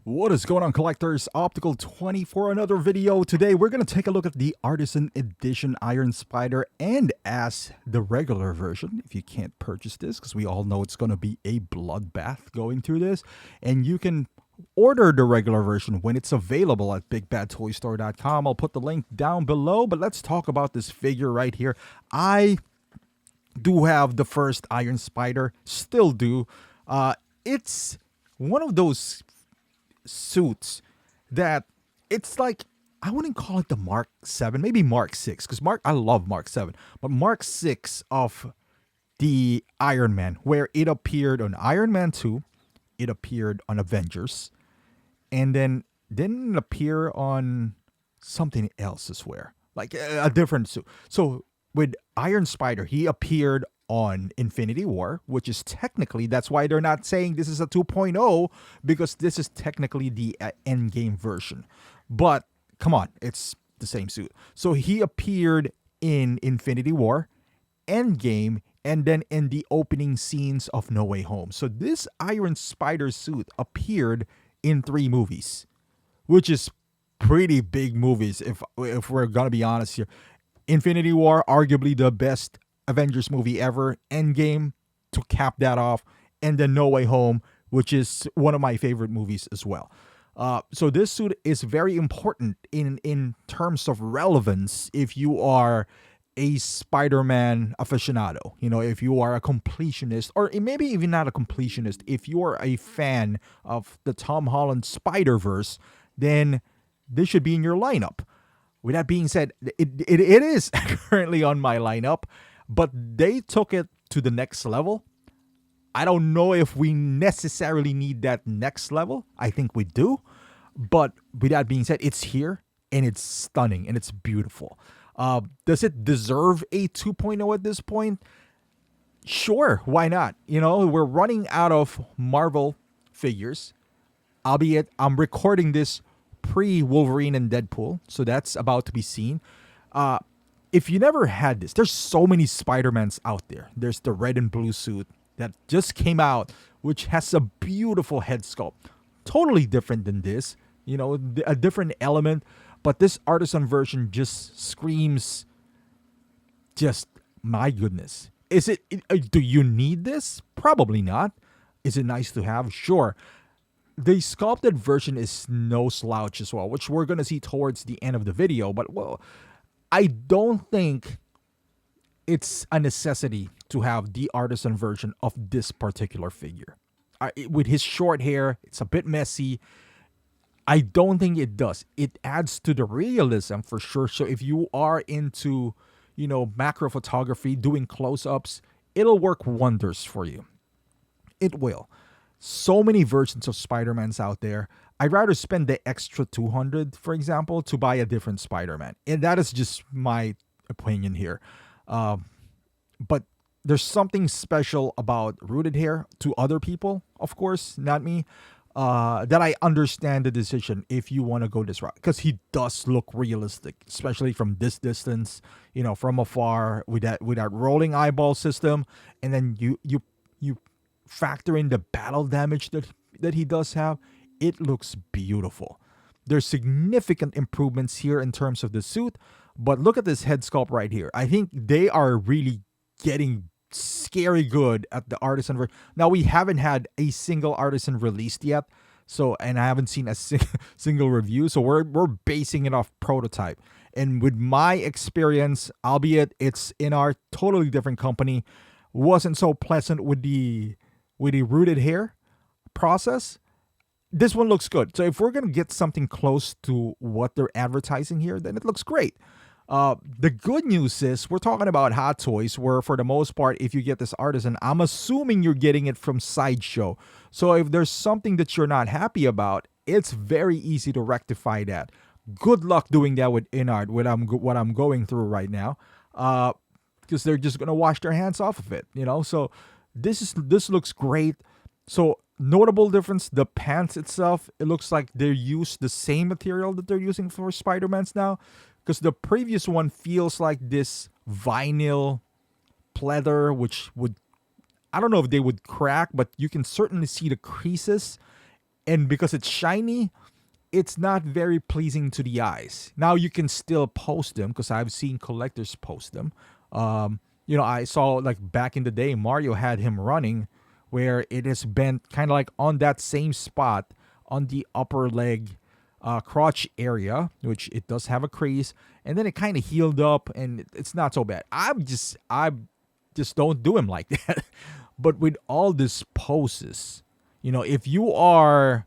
What is going on, collectors? Optical 20 for another video. Today we're going to take a look at the Artisan Edition Iron Spider, and as the regular version, if you can't purchase this, because we all know it's going to be a bloodbath going through this, and you can order the regular version when it's available at bigbadtoystore.com. I'll put the link down below, but let's talk about this figure right here. I do have the first Iron Spider, still do. It's one of those suits that it's like, I wouldn't call it the Mark 7, maybe Mark 6, because I love Mark 7, but Mark 6 of the Iron Man, where it appeared on Iron Man 2, it appeared on Avengers, and then didn't it appear on something else, I swear, like a different suit. So with Iron Spider, he appeared on Infinity War, which is technically, that's why they're not saying this is a 2.0, because this is technically the Endgame version. But come on, it's the same suit. So he appeared in Infinity War, Endgame, and then in the opening scenes of No Way Home. So this Iron Spider suit appeared in 3 movies, which is pretty big movies if we're gonna be honest here. Infinity War, arguably the best Avengers movie ever. Endgame to cap that off, and then No Way Home, which is one of my favorite movies as well. So this suit is very important in terms of relevance if you are a Spider-Man aficionado. You know, if you are a completionist, or maybe even not a completionist, if you are a fan of the Tom Holland Spider-Verse, then this should be in your lineup. With that being said, it is currently on my lineup, but they took it to the next level. I don't know if we necessarily need that next level. I think we do. But with that being said, it's here, and it's stunning, and it's beautiful. Does it deserve a 2.0 at this point? Sure, why not? You know, we're running out of Marvel figures, albeit I'm recording this pre-Wolverine and Deadpool, so that's about to be seen. If you never had this, there's so many Spider-Mans out there. There's the red and blue suit that just came out, which has a beautiful head sculpt. Totally different than this, you know, a different element. But this Artisan version just screams, just, my goodness. Do you need this? Probably not. Is it nice to have? Sure. The sculpted version is no slouch as well, which we're going to see towards the end of the video. But, well, I don't think it's a necessity to have the Artisan version of this particular figure. With his short hair, it's a bit messy. I don't think it does. It adds to the realism for sure. So if you are into, you know, macro photography, doing close-ups, it'll work wonders for you. It will. So many versions of Spider-Mans out there. I'd rather spend the extra $200, for example, to buy a different Spider-Man. And that is just my opinion here. But there's something special about rooted hair to other people, of course, not me, that I understand the decision if you want to go this route. Because he does look realistic, especially from this distance, you know, from afar, with that rolling eyeball system. And then you factor in the battle damage that he does have. It looks beautiful. There's significant improvements here in terms of the suit, but look at this head sculpt right here. I think they are really getting scary good at the Artisan version. Now, we haven't had a single Artisan released yet, and I haven't seen a single review, so we're basing it off prototype. And with my experience, albeit it's in our totally different company, wasn't so pleasant with the rooted hair process. This one looks good. So if we're going to get something close to what they're advertising here, then it looks great. The good news is we're talking about Hot Toys, where for the most part, if you get this Artisan, I'm assuming you're getting it from Sideshow. So if there's something that you're not happy about, it's very easy to rectify that. Good luck doing that with Inart, what I'm going through right now, because they're just going to wash their hands off of it, you know. So this looks great. So notable difference, the pants itself, it looks like they use the same material that they're using for Spider-Mans now, because the previous one feels like this vinyl pleather, which would, I don't know if they would crack, but you can certainly see the creases And because it's shiny, it's not very pleasing to the eyes. Now you can still post them because I've seen collectors post them. I saw like back in the day, Mario had him running where it is bent kind of like on that same spot on the upper leg crotch area, which it does have a crease, and then it kind of healed up, and it's not so bad. I just don't do him like that. But with all these poses, if you are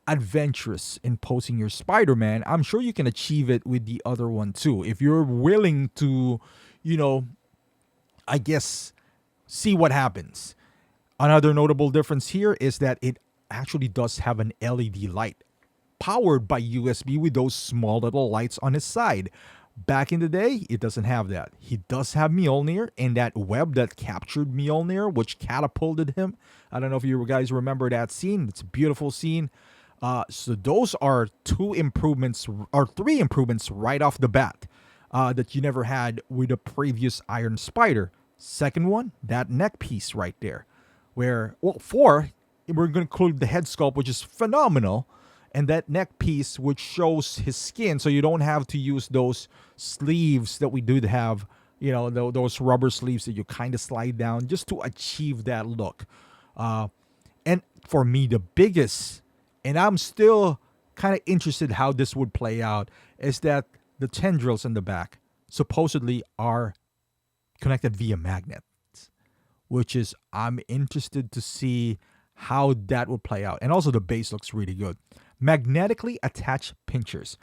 adventurous in posing your Spider-Man, I'm sure you can achieve it with the other one too. If you're willing to, I guess, see what happens. Another notable difference here is that it actually does have an LED light powered by USB with those small little lights on his side. Back in the day, it doesn't have that. He does have Mjolnir and that web that captured Mjolnir, which catapulted him. I don't know if you guys remember that scene. It's a beautiful scene. So those are three improvements right off the bat that you never had with the previous Iron Spider. Second one, that neck piece right there. Four, we're going to include the head sculpt, which is phenomenal. And that neck piece, which shows his skin, so you don't have to use those sleeves that we do have, those rubber sleeves that you kind of slide down just to achieve that look. And for me, the biggest, and I'm still kind of interested how this would play out, is that the tendrils in the back supposedly are connected via magnets, which is, I'm interested to see how that would play out. And also the base looks really good. Magnetically attached pinchers.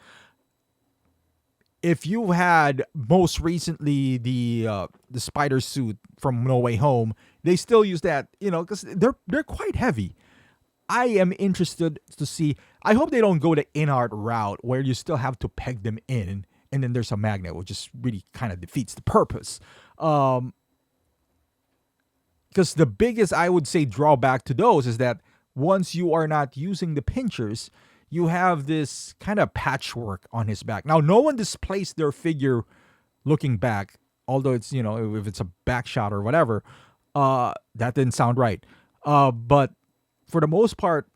If you had most recently the spider suit from No Way Home, they still use that, because they're quite heavy. I am interested to see. I hope they don't go the in-art route where you still have to peg them in, and then there's a magnet, which just really kind of defeats the purpose. Because the biggest, I would say, drawback to those is that once you are not using the pinchers, you have this kind of patchwork on his back. Now, no one displays their figure looking back, although it's, if it's a back shot or whatever, that didn't sound right. But for the most part,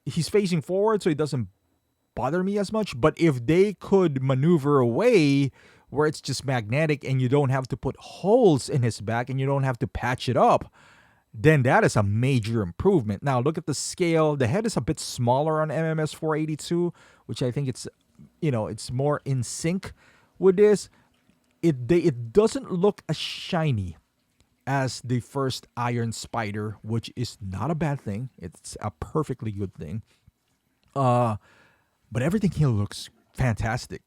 he's facing forward, so it doesn't bother me as much. But if they could maneuver away where it's just magnetic and you don't have to put holes in his back and you don't have to patch it up, then that is a major improvement. Now, look at the scale. The head is a bit smaller on MMS 482, which I think it's, it's more in sync with this. It doesn't look as shiny as the first Iron Spider, which is not a bad thing. It's a perfectly good thing. But everything here looks fantastic.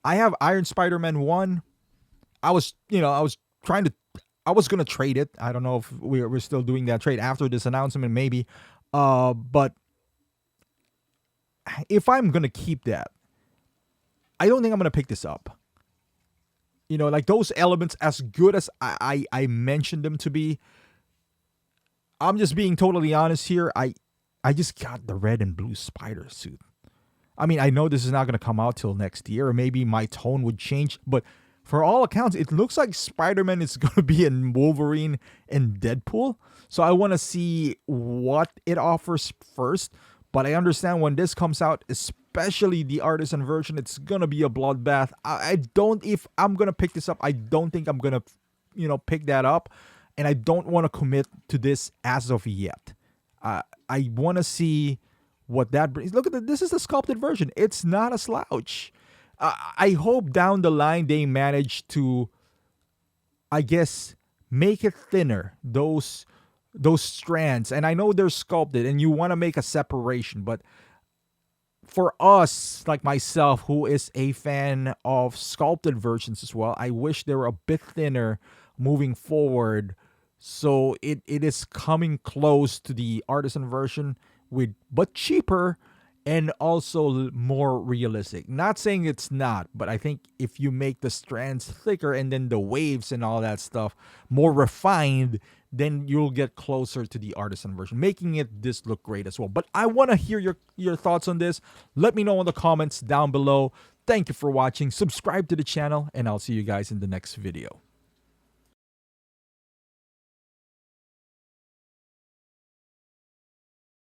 I have Iron Spider-Man 1. I was going to trade it. I don't know if we're still doing that trade after this announcement, maybe. But if I'm going to keep that, I don't think I'm going to pick this up. Like those elements, as good as I mentioned them to be, I'm just being totally honest here. I just got the red and blue spider suit. I mean, I know this is not going to come out till next year, or maybe my tone would change, but for all accounts, it looks like Spider-Man is going to be in Wolverine and Deadpool. So I want to see what it offers first. But I understand when this comes out, especially the Artisan version, it's going to be a bloodbath. If I'm going to pick this up, I don't think I'm going to, pick that up. And I don't want to commit to this as of yet. I want to see what that brings. Look at this is the sculpted version. It's not a slouch. I hope down the line they manage to, I guess, make it thinner, those strands. And I know they're sculpted and you want to make a separation, but for us, like myself, who is a fan of sculpted versions as well, I wish they were a bit thinner moving forward. So it is coming close to the Artisan version, but cheaper and also more realistic. Not saying it's not, but I think if you make the strands thicker and then the waves and all that stuff more refined, then you'll get closer to the Artisan version, making this look great as well. But I want to hear your thoughts on this. Let me know in the comments down below. Thank you for watching. Subscribe to the channel, and I'll see you guys in the next video.